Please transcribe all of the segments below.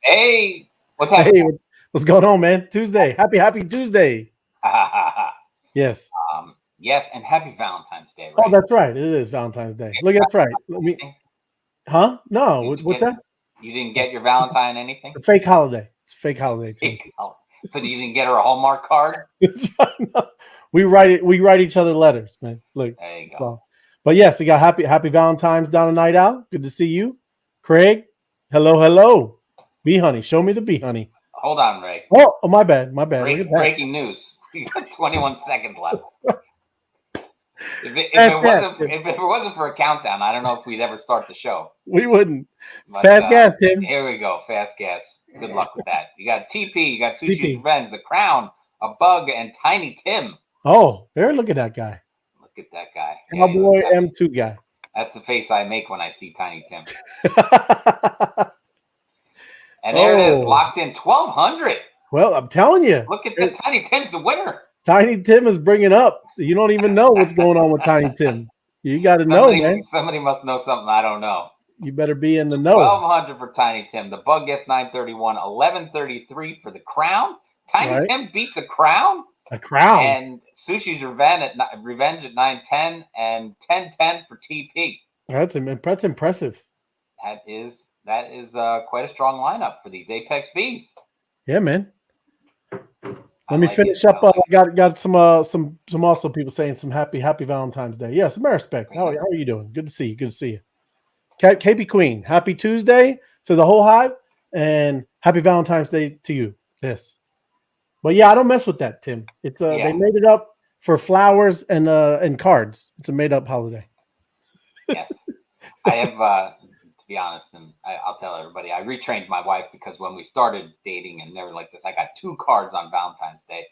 Hey, what's Hey, happening? what's going on, man? Tuesday. Happy Tuesday. Yes. Yes, and happy Valentine's Day, Oh, right? that's right. It is Valentine's Day. Look, that's right. Let me. Anything? Huh? No. Did you What's get? that? You didn't get your Valentine anything? A fake holiday. It's a fake holiday, Tim. So you didn't get her a Hallmark card? We write it. We write each other letters, man. Look. There you go. So, but yes, we got happy Valentine's down a night out. Good to see you, Craig. Hello. Bee honey. Show me the bee honey. Hold on, Ray. Oh, my bad. Look at that. Breaking news. We got 21 seconds left. Fast gas. If it wasn't for a countdown, I don't know if we'd ever start the show. We wouldn't. But, Fast gas, Tim. Here we go. Fast gas. Good luck with that. You got TP. You got Sushi's TP. Revenge, The Crown, A Bug, and Tiny Tim. Oh, there! Look at that guy. Look at that guy. Cowboy M2 guy. That's the face I make when I see Tiny Tim. And there it is, locked in 1,200. Well, I'm telling you. Look at the Tiny Tim's the winner. Tiny Tim is bringing up. You don't even know what's going on with Tiny Tim. You got to know, man. Somebody must know something I don't know. You better be in the know. 1,200 for Tiny Tim. The Bug gets 931. 1,133 for The Crown. Tiny Tim beats a Crown. A Crown. And Sushi's Revenge at 910 and 1010 for TP. That's impressive. That is quite a strong lineup for these Apex Bees. Yeah, man. Let me finish up. I got some also people saying some happy Valentine's Day. Yeah, some respect. How are you doing? Good to see you. KP Queen, happy Tuesday to the whole hive, and happy Valentine's Day to you. Yes, but yeah, I don't mess with that, Tim. It's they made it up for flowers and cards. It's a made up holiday. Yes, I have. To be honest, and I'll tell everybody, I retrained my wife because when we started dating and they were like this, I got 2 cards on Valentine's Day,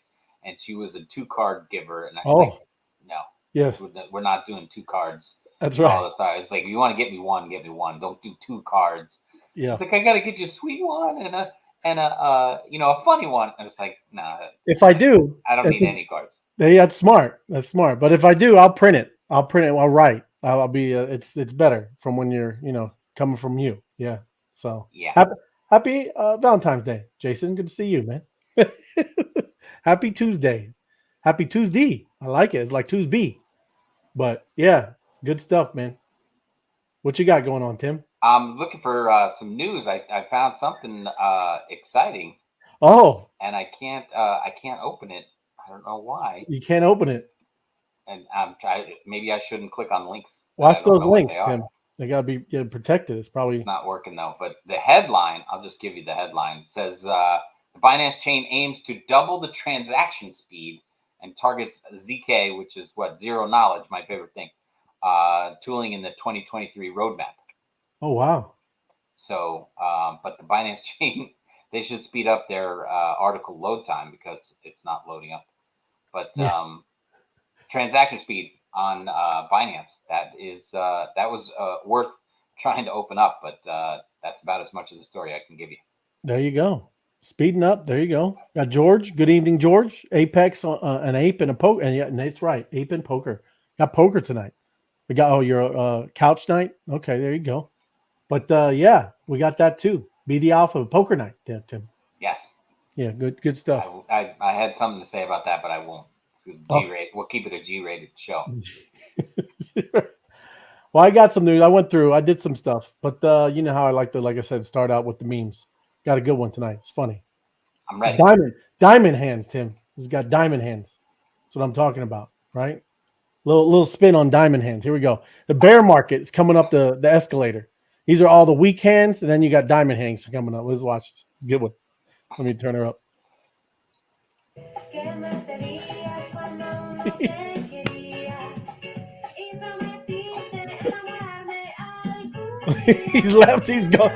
and she was a 2-card giver, and I was like, no, yes, we're not doing 2 cards. That's right. All this stuff. It's like, if you want to get me one, get me one. Don't do 2 cards. Yeah. It's like, I got to get you a sweet one and a funny one. And it's like, nah. If I do, I don't need any cards. That's smart. But if I do, I'll print it. I'll write. I'll be. It's better from when you're coming from you. Yeah. So yeah. Happy Valentine's Day, Jason. Good to see you, man. Happy Tuesday. Happy Tuesday. I like it. It's like Tuesday. But yeah, good stuff, man. What you got going on, Tim? I'm looking for some news. I found something exciting. Oh. And I can't open it. I don't know why. You can't open it. And I'm trying. Maybe I shouldn't click on links. Watch those links, Tim. They gotta be protected. It's not working though. But the headline, I'll just give you the headline. It says the Binance chain aims to double the transaction speed and targets ZK, which is zero knowledge, my favorite thing, tooling in the 2023 roadmap. Oh wow! So, but the Binance chain, they should speed up their article load time because it's not loading up. But transaction speed on Binance, that was worth trying to open up, but that's about as much of the story I can give you. There you go. Speeding up. There you go. Got George. Good evening, George. Apex, an ape and a poker. And yeah, that's right. Ape and poker. Got poker tonight. We got your couch night. Okay, there you go. But yeah, we got that too. Be the alpha poker night, Tim. Yes. Yeah, good stuff. I had something to say about that, but I won't. G-rated. We'll keep it a G-rated show. Well, I got some news. I went through. I did some stuff, but you know how I like to, like I said, start out with the memes. Got a good one tonight. It's funny. I'm ready. Diamond hands, Tim. He's got diamond hands. That's what I'm talking about, right? Little spin on diamond hands. Here we go. The bear market is coming up the escalator. These are all the weak hands, and then you got diamond hands coming up. Let's watch. It's a good one. Let me turn her up. He's left. He's gone.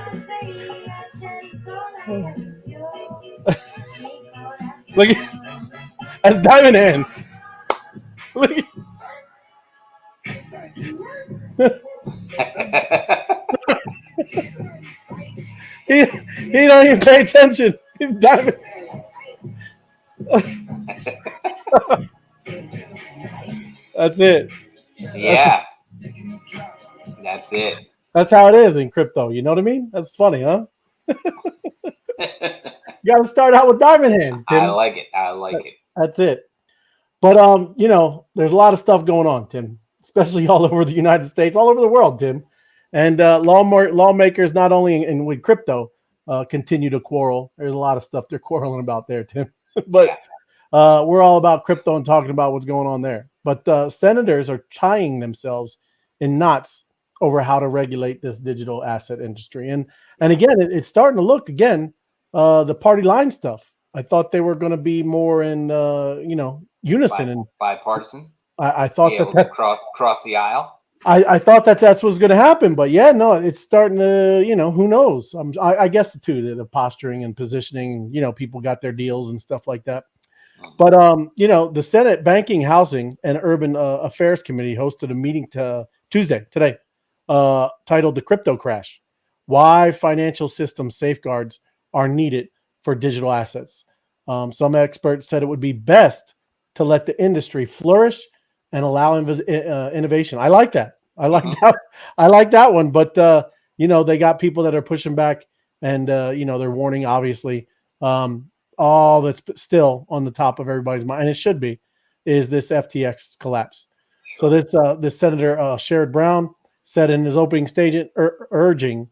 Look at that's diamond hands. Look at he don't even pay attention. He's diamond. That's it. Yeah. That's it. That's how it is in crypto. You know what I mean? That's funny, huh? You got to start out with diamond hands, Tim. I like it. I like it. That's it. But there's a lot of stuff going on, Tim, especially all over the United States, all over the world, Tim. And lawmakers, not only with crypto, continue to quarrel. There's a lot of stuff they're quarreling about there, Tim. But we're all about crypto and talking about what's going on there. But senators are tying themselves in knots over how to regulate this digital asset industry. And again, it's starting to look again, the party line stuff. I thought they were going to be more in unison and bipartisan. I thought that cross the aisle. I thought that's what's going to happen, but yeah, no, it's starting to, who knows? I guess too, the posturing and positioning, people got their deals and stuff like that. But the Senate Banking, Housing, and Urban Affairs Committee hosted a meeting today, titled "The Crypto Crash: Why Financial System Safeguards Are Needed for Digital Assets." Some experts said it would be best to let the industry flourish and allow innovation. I like that. I like that one. But they got people that are pushing back, and they're warning. Obviously, all that's still on the top of everybody's mind, and it should be, is this FTX collapse. So this Senator Sherrod Brown said in his opening statement, urging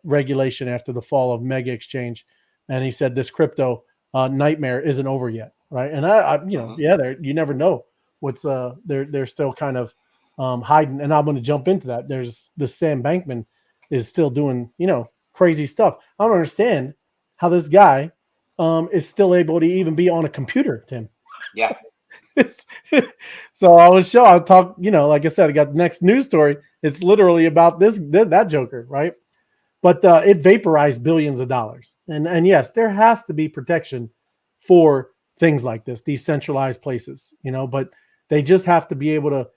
regulation after the fall of Mega Exchange, and he said this crypto nightmare isn't over yet, right? And you never know what's they're still kind of hiding, and I'm going to jump into that. There's the Sam Bankman is still doing crazy stuff. I don't understand how this guy is still able to even be on a computer, Tim. Yeah. So I'll talk, like I said, I got the next news story. It's literally about that joker, right? But it vaporized billions of dollars. And yes, there has to be protection for things like this, these centralized places, but they just have to be able to,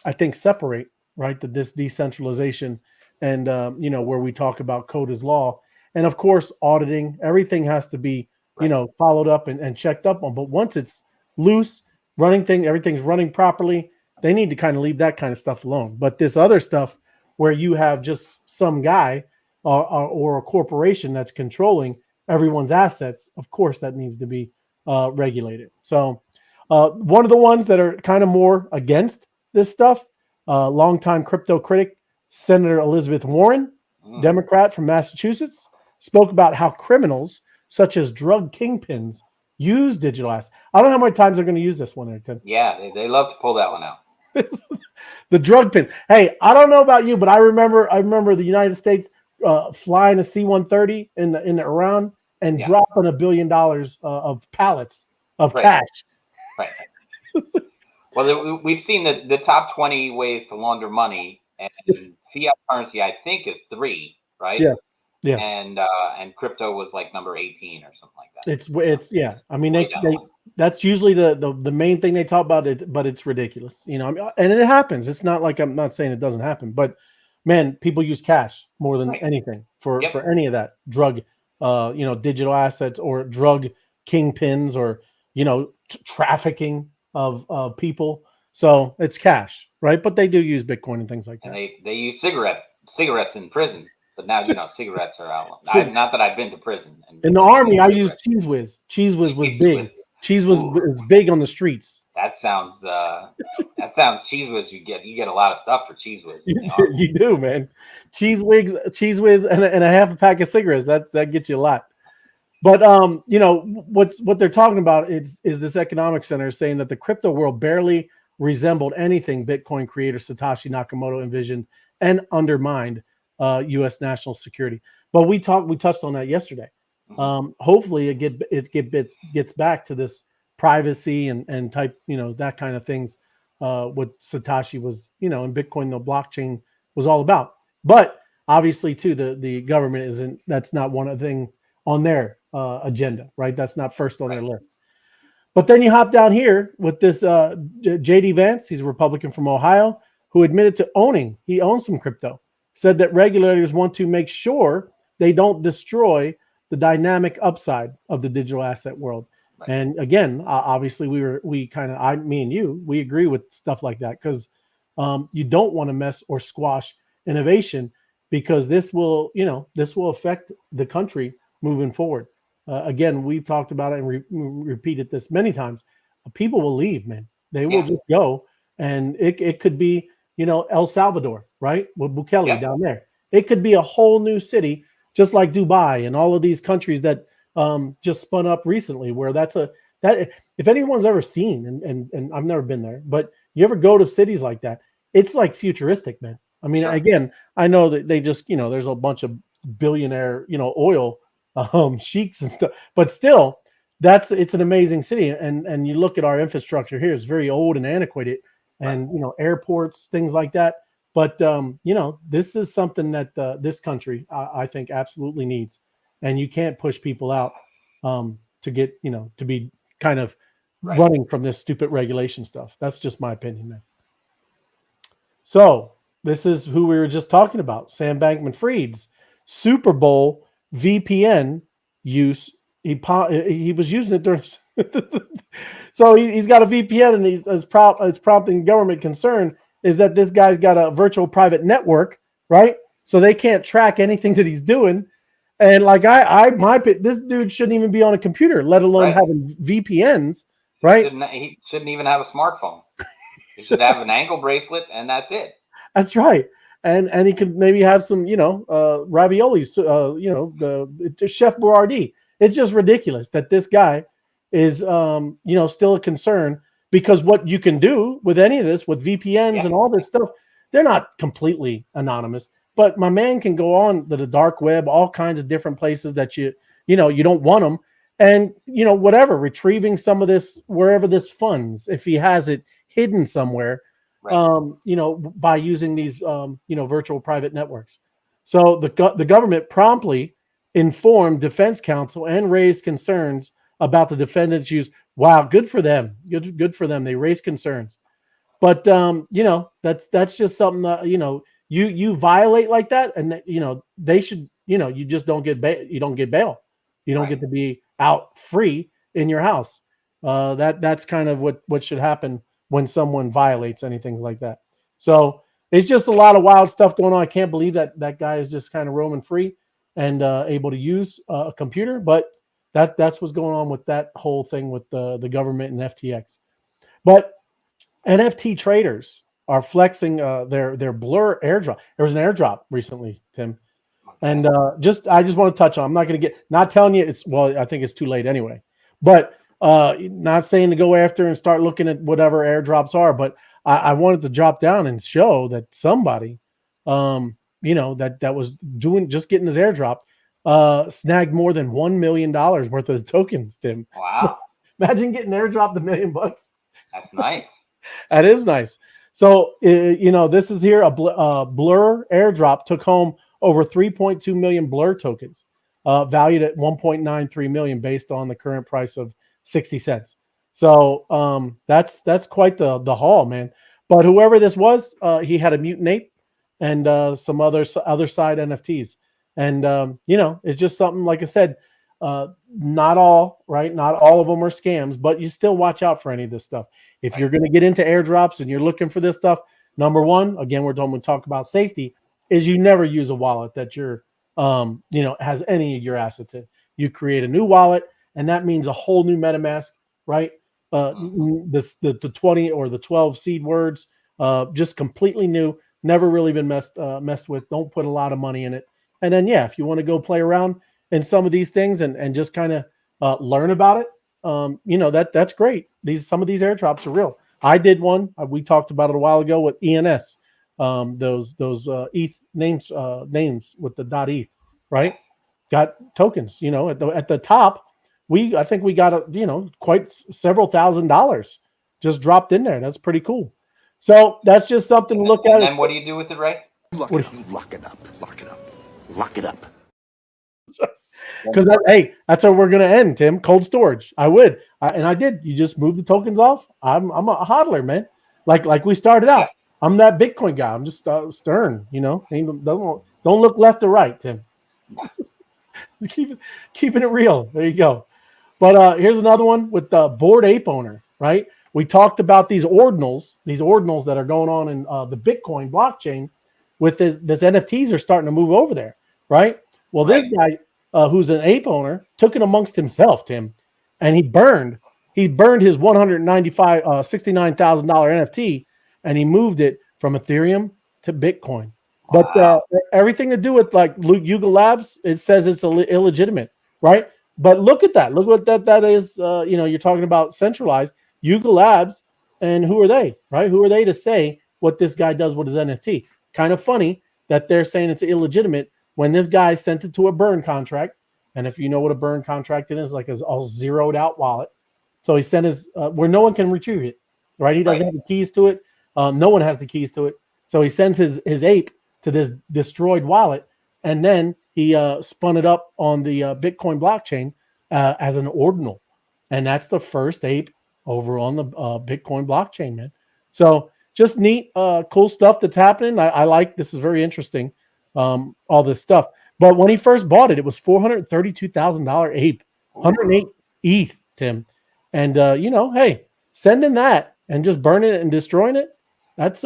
I think, separate, right, this decentralization and, where we talk about code is law. And of course, auditing, everything has to be, followed up and checked up on. But once it's loose, everything's running properly, they need to kind of leave that kind of stuff alone. But this other stuff where you have just some guy or a corporation that's controlling everyone's assets, of course, that needs to be regulated. So one of the ones that are kind of more against this stuff, longtime crypto critic, Senator Elizabeth Warren, Democrat from Massachusetts, spoke about how criminals such as drug kingpins use digital assets. I don't know how many times they're going to use this one, Tim. Yeah, they love to pull that one out. The drug pins. Hey, I don't know about you, but I remember the United States flying a C-130 in the Iran and dropping $1 billion of pallets of cash. Right. Well, we've seen the top 20 ways to launder money, and fiat currency, I think, is 3, right? Yeah. Yeah. And crypto was like number 18 or something like that. It's yeah. I mean, that's usually the main thing they talk about it, but it's ridiculous, and it happens. It's not like I'm not saying it doesn't happen, but man, people use cash more than anything for any of that drug, digital assets or drug kingpins or trafficking of people. So it's cash, right? But they do use Bitcoin and things like that. And they use cigarettes in prison. But now, cigarettes are out. Not that I've been to prison. In the Army, I used Cheese Whiz. Cheese Whiz was big. Cheese was big on the streets. That sounds Cheese Whiz. You get a lot of stuff for Cheese Whiz. You do, man. Cheese Whiz, and a half a pack of cigarettes. That gets you a lot. But what they're talking about is this economic center saying that the crypto world barely resembled anything Bitcoin creator Satoshi Nakamoto envisioned and undermined U.S. national security. But we touched on that yesterday. Hopefully it gets back to this privacy and type, that kind of things, what Satoshi was, and Bitcoin, the blockchain was all about. But obviously too, the government that's not one thing on their agenda, right? That's not first on their list. But then you hop down here with this J.D. Vance. He's a Republican from Ohio who admitted to he owns some crypto. Said that regulators want to make sure they don't destroy the dynamic upside of the digital asset world. Right. And again, obviously me and you, we agree with stuff like that because you don't want to mess or squash innovation because this will affect the country moving forward. Again, we've talked about it and repeated this many times. People will leave, man. They will just go, and it could be, El Salvador, right, with Bukele down there. It could be a whole new city, just like Dubai and all of these countries that just spun up recently, where that if anyone's ever seen, and I've never been there, but you ever go to cities like that, it's like futuristic, man. I mean, again, I know that they just, there's a bunch of billionaire, oil sheiks and stuff, but still, it's an amazing city. And you look at our infrastructure here, it's very old and antiquated, and airports, things like that. But this is something that this country, I think, absolutely needs, and you can't push people out to get, to be kind of running from this stupid regulation stuff. That's just my opinion, man. So this is who we were just talking about, Sam Bankman-Fried's Super Bowl VPN use. He was using it during. So he's got a VPN, and it's prompting government concern is that this guy's got a virtual private network, right? So they can't track anything that he's doing. And like this dude shouldn't even be on a computer, let alone having VPNs, right? He shouldn't even have a smartphone. He should have an ankle bracelet, and that's it. That's right. And he could maybe have some, raviolis, the Chef Boyardee. It's just ridiculous that this guy is, still a concern, because what you can do with any of this, with VPNs and all this stuff, they're not completely anonymous. But my man can go on the dark web, all kinds of different places that you don't want them, and whatever, retrieving some of this wherever this funds, if he has it hidden somewhere, by using these virtual private networks. So the government promptly informed Defense Counsel and raised concerns about the defendant's use. Wow, good for them. Good for them. They raised concerns, but that's just something that you violate like that, and they should you just don't get bail. You don't get bail. You don't get to be out free in your house. That's kind of what should happen when someone violates anything like that. So it's just a lot of wild stuff going on. I can't believe that guy is just kind of roaming free and able to use a computer, but that's what's going on with that whole thing with the government and FTX. But NFT traders are flexing their Blur airdrop. There was an airdrop recently, Tim, and I just want to touch on. I'm not going to not telling you I think it's too late anyway, but not saying to go after and start looking at whatever airdrops are, but I wanted to drop down and show that somebody, that was getting his airdrop, snagged more than $1 million worth of the tokens, Tim. Wow. Imagine getting airdropped $1 million. That's nice. That is nice. So, this is here. A Blur airdrop took home over 3.2 million Blur tokens, valued at 1.93 million based on the current price of 60 cents. So that's quite the haul, man. But whoever this was, he had a mutant ape and some other side NFTs. And, it's just something, like I said, not all of them are scams, but you still watch out for any of this stuff. If you're going to get into airdrops and you're looking for this stuff, number one, again, we're going to talk about safety, is you never use a wallet that you're, has any of your assets in. You create a new wallet, and that means a whole new MetaMask, right? The 20 or the 12 seed words, just completely new, never really been messed with. Don't put a lot of money in it. And then, if you want to go play around in some of these things and just kind of learn about it, that's great. Some of these airdrops are real. I did one. We talked about it a while ago with ENS. Those ETH names with the .eth, right? Got tokens. At the top, I think we got quite several $1,000s just dropped in there. That's pretty cool. So that's just something to look at. And then what do you do with it, Ray? Lock it up. Lock it up. Because that's where we're gonna end, Tim. Cold storage. I would, and I did. You just move the tokens off. I'm a hodler, man. Like we started out. I'm that Bitcoin guy. I'm just stern. Don't look left or right, Tim. keeping it real. There you go. But here's another one with the Bored Ape owner. Right. We talked about these ordinals that are going on in the Bitcoin blockchain. With this NFTs are starting to move over there. Right. Well, this guy, who's an ape owner, took it amongst himself, Tim, and he burned his $69,000 NFT, and he moved it from Ethereum to Bitcoin. But everything to do with like Yuga Labs, it says it's illegitimate, right? But look at that. Look what that is. You're talking about centralized Yuga Labs, and who are they, right? Who are they to say what this guy does with his NFT? Kind of funny that they're saying it's illegitimate when this guy sent it to a burn contract. And if you know what a burn contract is, like a all zeroed out wallet. So he sent his where no one can retrieve it, right? He doesn't have the keys to it. No one has the keys to it. So he sends his ape to this destroyed wallet, and then he spun it up on the Bitcoin blockchain as an ordinal, and that's the first ape over on the Bitcoin blockchain, man. So just neat, cool stuff that's happening. I like this. Is very interesting, all this stuff. But when he first bought it, it was $432,000 ape, 108 ETH, Tim. And hey, sending that and just burning it and destroying it, that's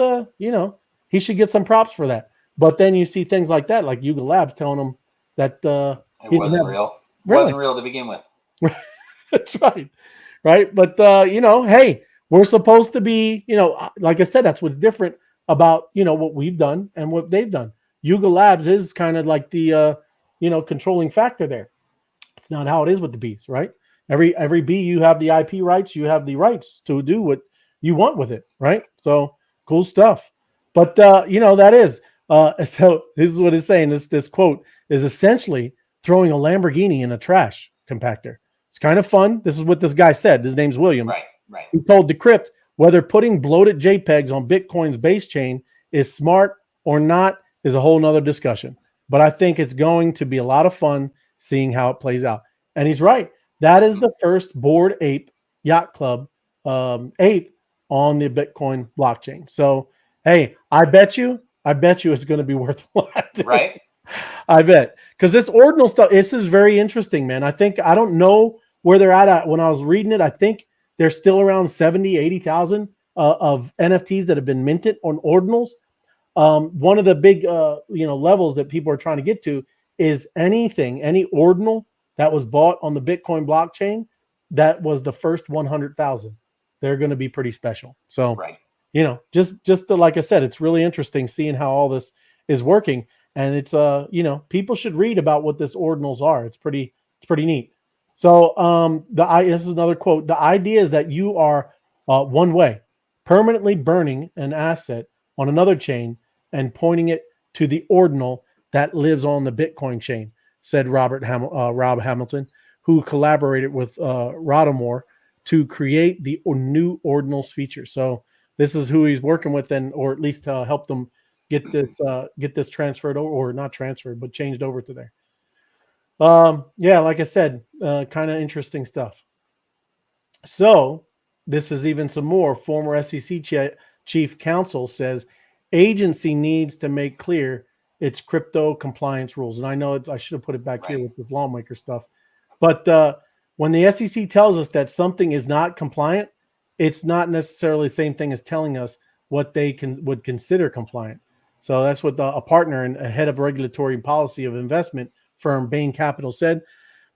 he should get some props for that. But then you see things like that, like Yuga Labs telling him that it wasn't real. Really? Wasn't real to begin with. That's right. Right. But hey, we're supposed to be, like I said, that's what's different about what we've done and what they've done. Yuga Labs is kind of like the controlling factor there. It's not how it is with the bees, right? Every bee, you have the IP rights, you have the rights to do what you want with it, right? So cool stuff. But that is so this is what it's saying. This quote is essentially throwing a Lamborghini in a trash compactor. It's kind of fun. This is what this guy said. His name's Williams. Right. He told Decrypt whether putting bloated JPEGs on Bitcoin's base chain is smart or not is a whole nother discussion. But I think it's going to be a lot of fun seeing how it plays out. And he's right. That is the first Bored Ape Yacht Club ape on the Bitcoin blockchain. So, hey, I bet you it's going to be worth a lot. Right. I bet. Because this ordinal stuff, this is very interesting, man. I don't know where they're at. When I was reading it, I think they're still around 70, 80,000 of NFTs that have been minted on ordinals. One of the big, levels that people are trying to get to is any ordinal that was bought on the Bitcoin blockchain that was the first 100,000. They're going to be pretty special. So, right. Just like I said, it's really interesting seeing how all this is working. And it's, people should read about what this ordinals are. It's pretty neat. So this is another quote. The idea is that you are one way, permanently burning an asset on another chain and pointing it to the ordinal that lives on the Bitcoin chain, said Rob Hamilton, who collaborated with Rotomore to create the new ordinals feature. So this is who he's working with, or at least help them get this transferred over, or not transferred, but changed over to there. Like I said, kind of interesting stuff. So this is even some more. Former SEC chief counsel says agency needs to make clear its crypto compliance rules. And I know I should have put it back here with this lawmaker stuff. But when the SEC tells us that something is not compliant, it's not necessarily the same thing as telling us what they would consider compliant. So that's what a partner and a head of regulatory policy of investment firm Bain Capital said.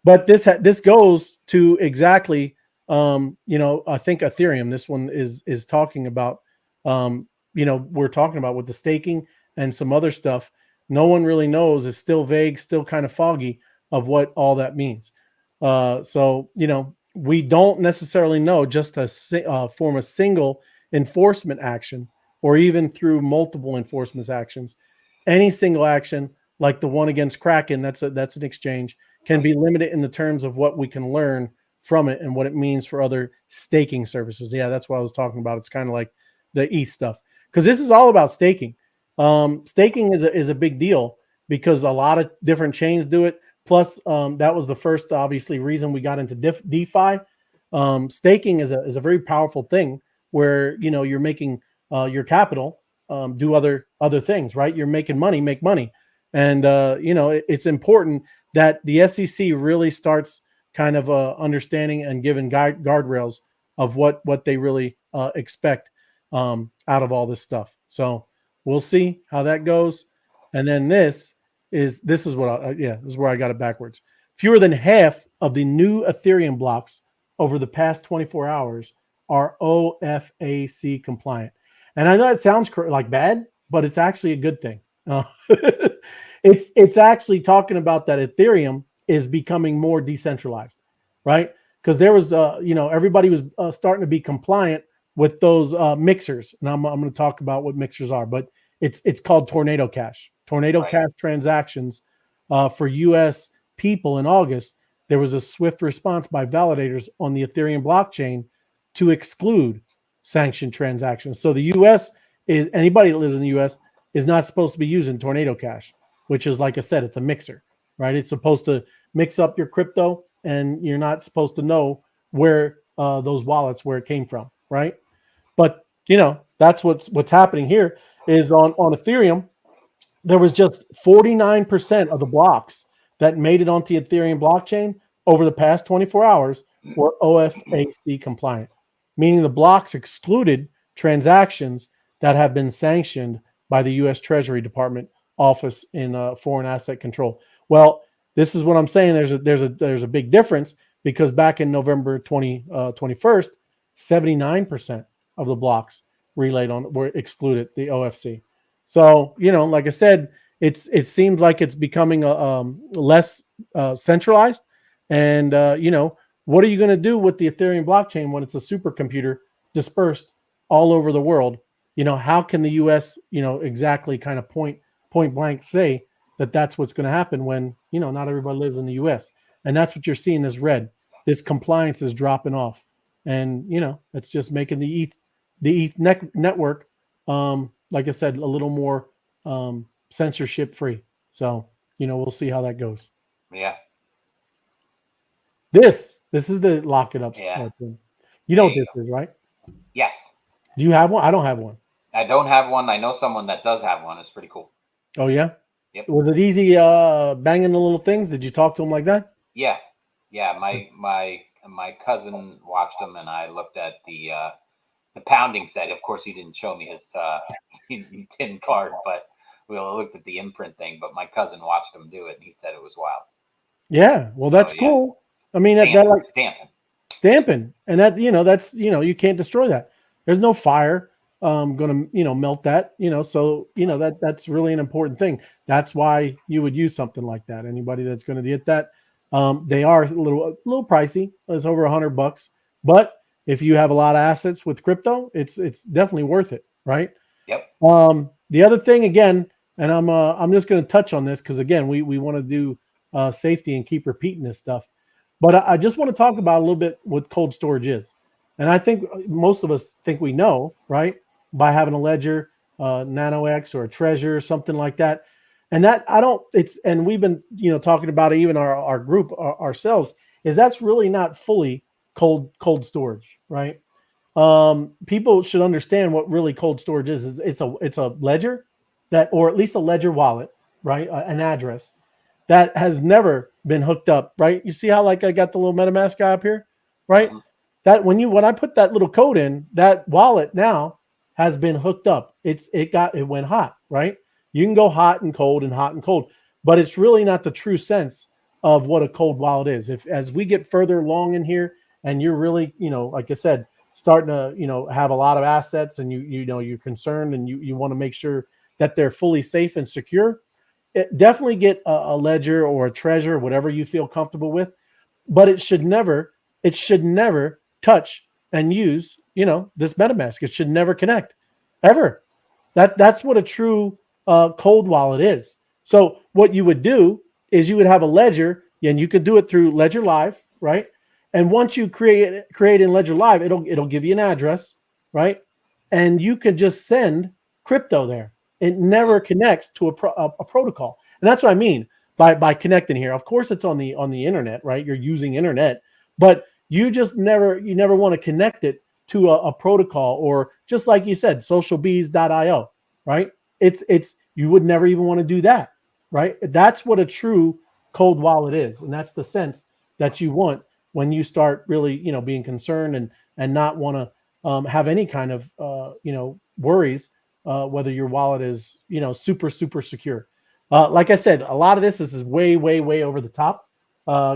But this goes to exactly, I think Ethereum. This one is talking about, we're talking about with the staking and some other stuff. No one really knows. It's still vague, still kind of foggy of what all that means. We don't necessarily know just to form a single enforcement action or even through multiple enforcement actions. Any single action like the one against Kraken, that's an exchange, can be limited in the terms of what we can learn from it and what it means for other staking services. Yeah, that's what I was talking about. It's kind of like the ETH stuff, because this is all about staking. Staking is a big deal because a lot of different chains do it. Plus, that was the first, obviously, reason we got into DeFi. Staking is a very powerful thing where you're making your capital do other things, right? You're making money, make money, and it's important that the SEC really starts kind of understanding and giving guardrails of what they really expect out of all this stuff. So we'll see how that goes. And then this is what this is where I got it backwards. fewer than half of the new Ethereum blocks over the past 24 hours are OFAC compliant. And I know it sounds like bad, but it's actually a good thing. It's actually talking about that Ethereum is becoming more decentralized, right? Because there was, everybody was starting to be compliant with those mixers, and I'm going to talk about what mixers are, but it's called Tornado Cash. Tornado Cash transactions for U.S. people in August. There was a swift response by validators on the Ethereum blockchain to exclude sanctioned transactions. So the U.S. is anybody that lives in the U.S. is not supposed to be using Tornado Cash, which is, like I said, it's a mixer, right? It's supposed to mix up your crypto, and you're not supposed to know where those wallets, where it came from, right? But that's what's happening here is on Ethereum. There was just 49% of the blocks that made it onto the Ethereum blockchain over the past 24 hours were OFAC compliant, meaning the blocks excluded transactions that have been sanctioned by the U.S. Treasury Department Office in Foreign Asset Control. Well, this is what I'm saying. There's a big difference because back in November 21st, 79% of the blocks were excluded the OFC. So like I said, it seems like it's becoming less centralized. And what are you going to do with the Ethereum blockchain when it's a supercomputer dispersed all over the world? How can the U.S. exactly kind of point blank say that that's what's going to happen when not everybody lives in the U.S. and that's what you're seeing is red. This compliance is dropping off, and it's just making the ETH network, like I said, a little more censorship free. So we'll see how that goes. Yeah. This is the lock it up. Yeah. Thing. You know what this is, right? Yes. Do you have one? I don't have one. I don't have one. I know someone that does have one. It's pretty cool. Oh yeah. Yep. Was it easy banging the little things? Did you talk to him like that? Yeah. My cousin watched him, and I looked at the pounding set. Of course, he didn't show me his tin card, but we looked at the imprint thing. But my cousin watched him do it, and he said it was wild. Yeah, well, that's cool. I mean, stamping, and that's you can't destroy that. There's no fire going to melt that. So that's really an important thing. That's why you would use something like that. Anybody that's going to get that, they are a little pricey. It's over $100, but if you have a lot of assets with crypto, it's definitely worth it, right? Yep. The other thing again, and I'm just going to touch on this because again, we want to do safety and keep repeating this stuff, but I just want to talk about a little bit what cold storage is, and I think most of us think we know, right? By having a Ledger, NanoX, or a Trezor, something like that, and that and we've been talking about it, even our group ourselves, is that's really not fully cold storage, right? People should understand what really cold storage is. It's a ledger or at least a ledger wallet, right? An address that has never been hooked up, right? You see how I got the little MetaMask guy up here, right? Mm-hmm. That when I put that little code in, that wallet now has been hooked up. It went hot, right? You can go hot and cold, but it's really not the true sense of what a cold wallet is. As we get further along in here, and you're really, like I said, starting to, have a lot of assets, and you're concerned, and you want to make sure that they're fully safe and secure, definitely get a Ledger or a Trezor, whatever you feel comfortable with. But it should never touch and use, this MetaMask. It should never connect, ever. That's what a true cold wallet is. So what you would do is you would have a Ledger, and you could do it through Ledger Live, right? And once you create in Ledger Live, it'll give you an address, right? And you can just send crypto there. It never connects to a protocol, and that's what I mean by connecting here. Of course, it's on the internet, right? You're using internet, but you never want to connect it to a protocol, or just like you said, socialbees.io, right? It's you would never even want to do that, right? That's what a true cold wallet is, and that's the sense that you want when you start really, being concerned and not want to have any kind of worries whether your wallet is super, super secure. Like I said, a lot of this is way, way, way over the top.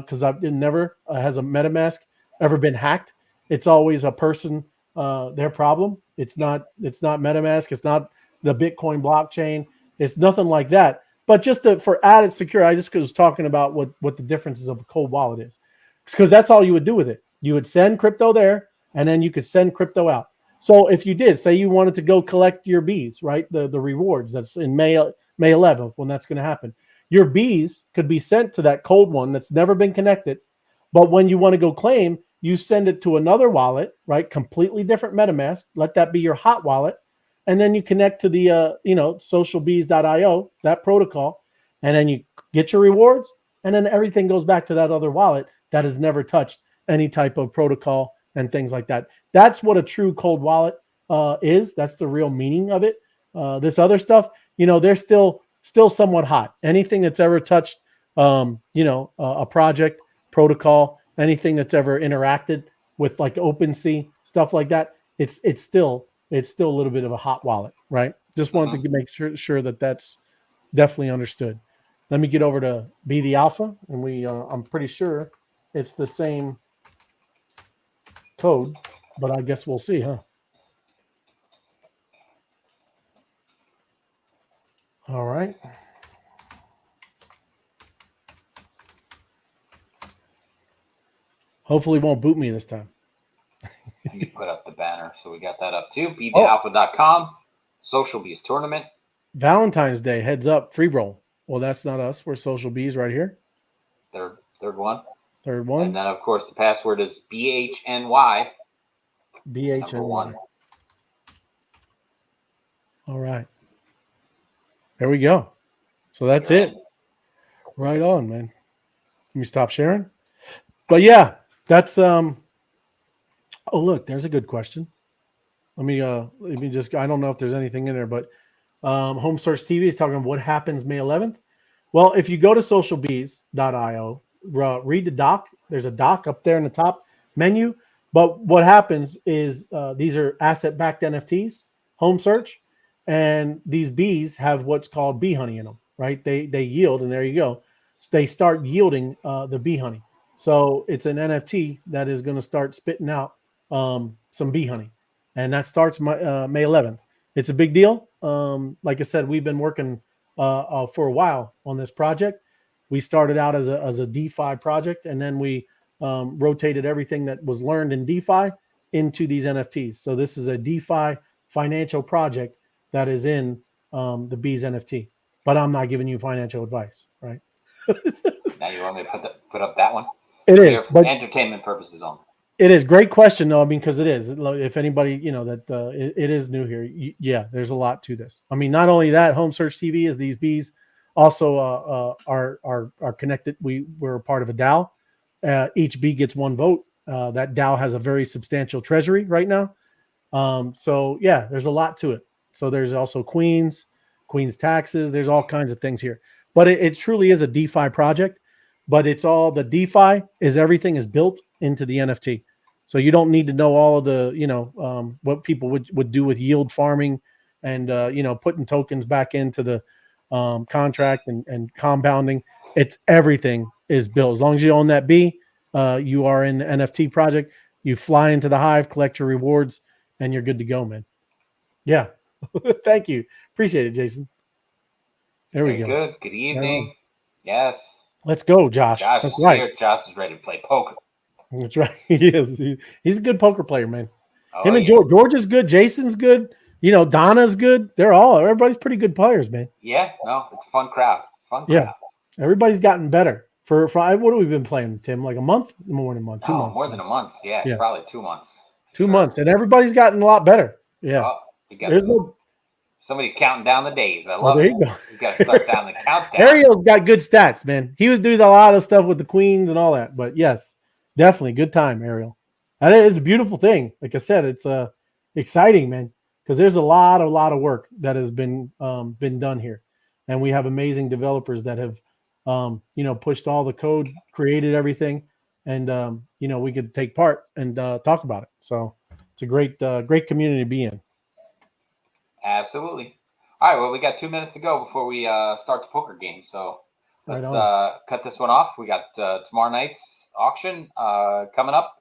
because I've it never has a MetaMask ever been hacked. It's always a person their problem. It's not MetaMask. It's not the Bitcoin blockchain. It's nothing like that. But just for added security, I just was talking about what the differences of a cold wallet is, because that's all you would do with it. You would send crypto there, and then you could send crypto out. So if you did, say you wanted to go collect your bees, right, the rewards, that's in May 11th when that's going to happen. Your bees could be sent to that cold one that's never been connected, but when you want to go claim, you send it to another wallet, right, completely different MetaMask. Let that be your hot wallet, and then you connect to the socialbees.io, that protocol, and then you get your rewards, and then everything goes back to that other wallet that has never touched any type of protocol and things like that. That's what a true cold wallet is. That's the real meaning of it. This other stuff, they're still somewhat hot. Anything that's ever touched, a project, protocol, anything that's ever interacted with like OpenSea, stuff like that, it's still a little bit of a hot wallet, right? Just wanted to make sure that that's definitely understood. Let me get over to Be the Alpha, and I'm pretty sure it's the same code, but I guess we'll see, huh? All right. Hopefully, it won't boot me this time. You put up the banner, so we got that up too. BeTheAlpha.com, Social Bees Tournament. Valentine's Day, heads up, free roll. Well, that's not us. We're Social Bees right here. Third one. Third one. And then, of course, the password is BHNY. BHNY. All right. There we go. So that's it. Right on, man. Let me stop sharing. But yeah, that's oh look, there's a good question. Let me just, I don't know if there's anything in there, but Home Search TV is talking about what happens May 11th. Well, if you go to socialbees.io, read the doc. There's a doc up there in the top menu. But what happens is these are asset-backed NFTs, Home Search, and these bees have what's called bee honey in them, right? They yield, and there you go. So they start yielding the bee honey. So it's an NFT that is going to start spitting out some bee honey, and that starts May 11th. It's a big deal. Like I said, we've been working for a while on this project. We started out as a DeFi project, and then we rotated everything that was learned in DeFi into these NFTs. So this is a DeFi financial project that is in the Bees NFT. But I'm not giving you financial advice, right? Now you want me to put up that one? It is, for entertainment purposes only. It is great question, though. I mean, because it is. If anybody, that it is new here. Yeah, there's a lot to this. I mean, not only that, Home Search TV is these bees also are connected. We're a part of a DAO. Each bee gets one vote. That DAO has a very substantial treasury right now. So yeah, there's a lot to it. So there's also Queen's taxes. There's all kinds of things here. But it truly is a DeFi project. But it's all the DeFi is everything is built into the NFT. So you don't need to know all of the, what people would do with yield farming and, putting tokens back into the contract and compounding. It's everything is built. As long as you own that bee, you are in the NFT project. You fly into the hive, collect your rewards, and you're good to go, man. Yeah. Thank you. Appreciate it, Jason. There we go. Good. Good evening. Yes. Let's go, Josh. Josh That's is right. here. Josh is ready to play poker. That's right. He is. He's a good poker player, man. Oh, Him and George is good. Jason's good. Donna's good. Everybody's pretty good players, man. Yeah. No, it's a fun crowd. Yeah. Everybody's gotten better. For what have we been playing, Tim? Like a month? More than a month. 2 months. More than a month. Yeah, it's probably 2 months. 2 months. And everybody's gotten a lot better. Yeah. Somebody's counting down the days. I love it. You go. You got to start down the countdown. Ariel's got good stats, man. He was doing a lot of stuff with the queens and all that. But yes, definitely good time, Ariel. And it is a beautiful thing. Like I said, it's exciting, man, because there's a lot of work that has been done here, and we have amazing developers that have pushed all the code, created everything, and we could take part and talk about it. So it's a great community to be in. Absolutely. All right. Well, we got 2 minutes to go before we start the poker game. So Right let's on. cut this one off. We got tomorrow night's auction coming up,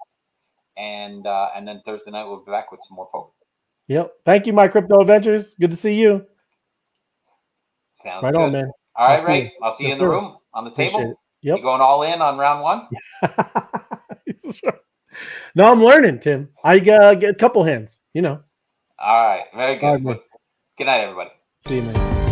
and then Thursday night we'll be back with some more poker. Yep. Thank you, my crypto adventures. Good to see you. Sounds Right good. on, man. All right, see Ray. you. I'll see you Yes, in the sir. room on the Appreciate table. it. Yep. You going all in on round one? No, I'm learning, Tim. I get a couple hands, you know. All right. Very All good. right, man. Good night, everybody. See you, man.